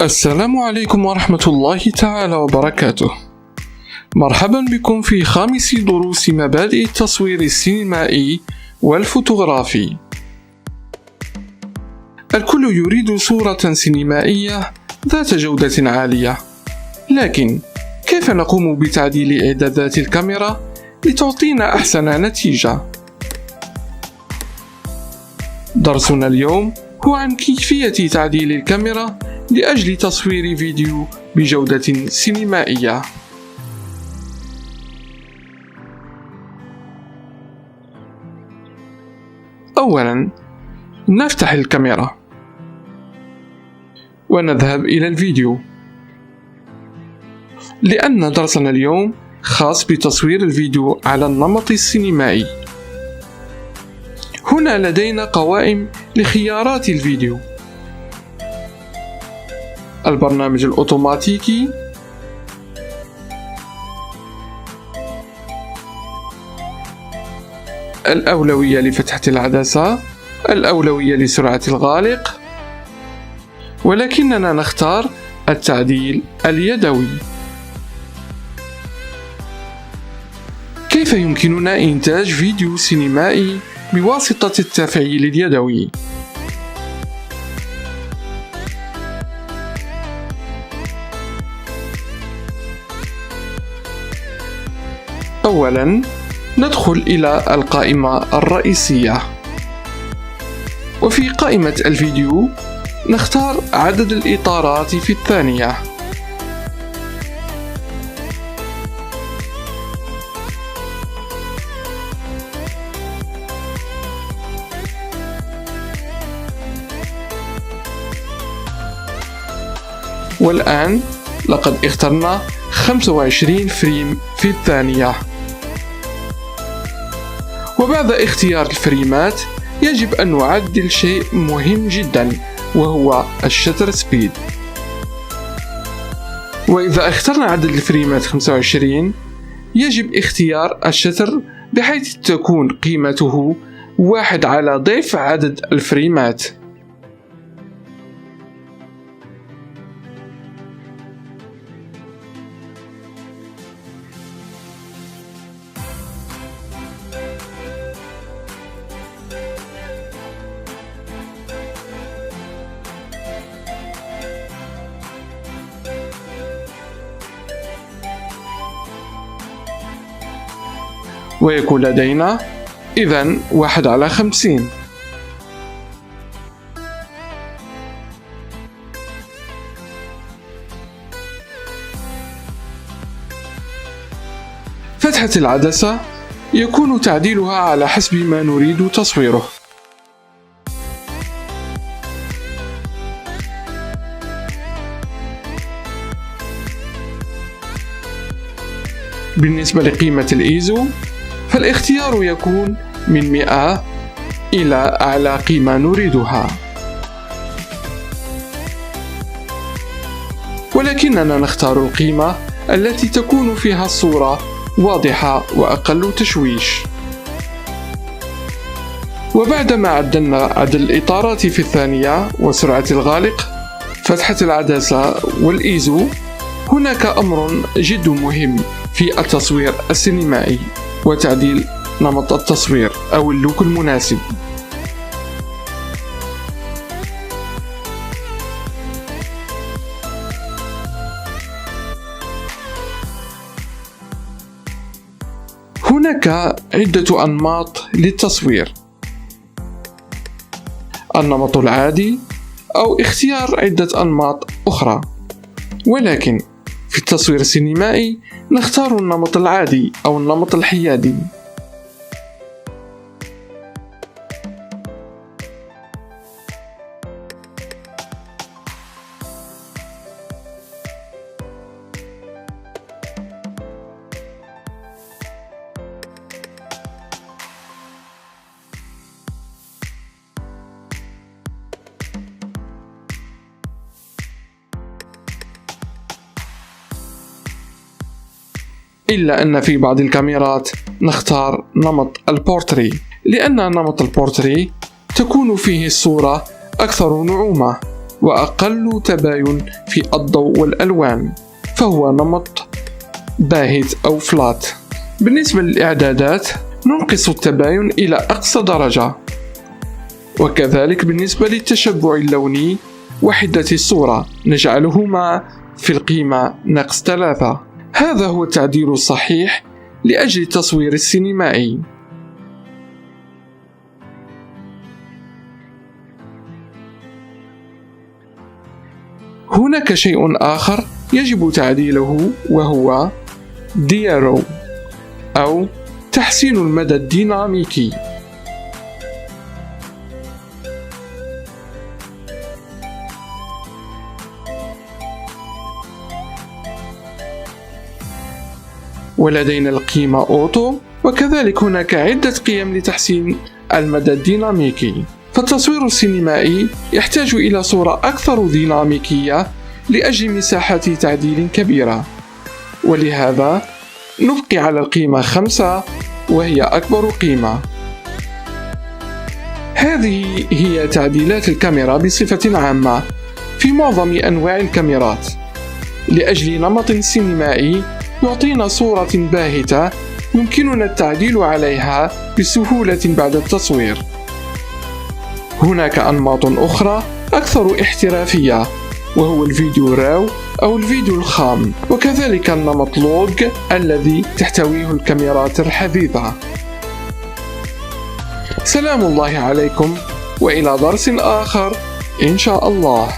السلام عليكم ورحمة الله تعالى وبركاته. مرحبا بكم في خامس دروس مبادئ التصوير السينمائي والفوتوغرافي. الكل يريد صورة سينمائية ذات جودة عالية، لكن كيف نقوم بتعديل إعدادات الكاميرا لتعطينا أحسن نتيجة؟ درسنا اليوم هو عن كيفية تعديل الكاميرا لأجل تصوير فيديو بجودة سينمائية. أولاً، نفتح الكاميرا ونذهب إلى الفيديو، لأن درسنا اليوم خاص بتصوير الفيديو على النمط السينمائي. هنا لدينا قوائم لخيارات الفيديو: البرنامج الأوتوماتيكي، الأولوية لفتحة العدسة، الأولوية لسرعة الغالق، ولكننا نختار التعديل اليدوي. كيف يمكننا إنتاج فيديو سينمائي بواسطة التفعيل اليدوي؟ أولاً، ندخل إلى القائمة الرئيسية، وفي قائمة الفيديو نختار عدد الإطارات في الثانية. والآن لقد اخترنا 25 فريم في الثانية. وبعد اختيار الفريمات يجب أن نعدل شيء مهم جدا، وهو الشتر سبيد. وإذا اخترنا عدد الفريمات 25 يجب اختيار الشتر بحيث تكون قيمته 1 على ضعف عدد الفريمات. ويكون لدينا إذن 1 على 50. فتحة العدسة يكون تعديلها على حسب ما نريد تصويره. بالنسبة لقيمة الإيزو فالاختيار يكون من 100 إلى أعلى قيمة نريدها، ولكننا نختار القيمة التي تكون فيها الصورة واضحة وأقل تشويش. وبعدما عدلنا عدد الإطارات في الثانية وسرعة الغالق، فتحة العدسة والإيزو، هناك أمر جد مهم في التصوير السينمائي وتعديل نمط التصوير أو اللوك المناسب. هناك عدة أنماط للتصوير: النمط العادي أو اختيار عدة أنماط أخرى، ولكن في التصوير السينمائي نختار النمط العادي أو النمط الحيادي. إلا أن في بعض الكاميرات نختار نمط البورتري، لأن نمط البورتري تكون فيه الصورة أكثر نعومة، وأقل تباين في الضوء والألوان، فهو نمط باهت أو فلات. بالنسبة للإعدادات ننقص التباين إلى أقصى درجة، وكذلك بالنسبة للتشبع اللوني وحدة الصورة نجعلهما في القيمة -3. هذا هو التعديل الصحيح لأجل التصوير السينمائي. هناك شيء آخر يجب تعديله، وهو DRO أو تحسين المدى الديناميكي. ولدينا القيمة أوتو، وكذلك هناك عدة قيم لتحسين المدى الديناميكي. فالتصوير السينمائي يحتاج إلى صورة أكثر ديناميكية لأجل مساحة تعديل كبيرة، ولهذا نبقي على القيمة 5 وهي أكبر قيمة. هذه هي تعديلات الكاميرا بصفة عامة في معظم أنواع الكاميرات لأجل نمط سينمائي يعطينا صورة باهتة يمكننا التعديل عليها بسهولة بعد التصوير. هناك أنماط أخرى أكثر احترافية، وهو الفيديو راو أو الفيديو الخام، وكذلك النمط لوج الذي تحتويه الكاميرات الحديثة. سلام الله عليكم، وإلى درس آخر إن شاء الله.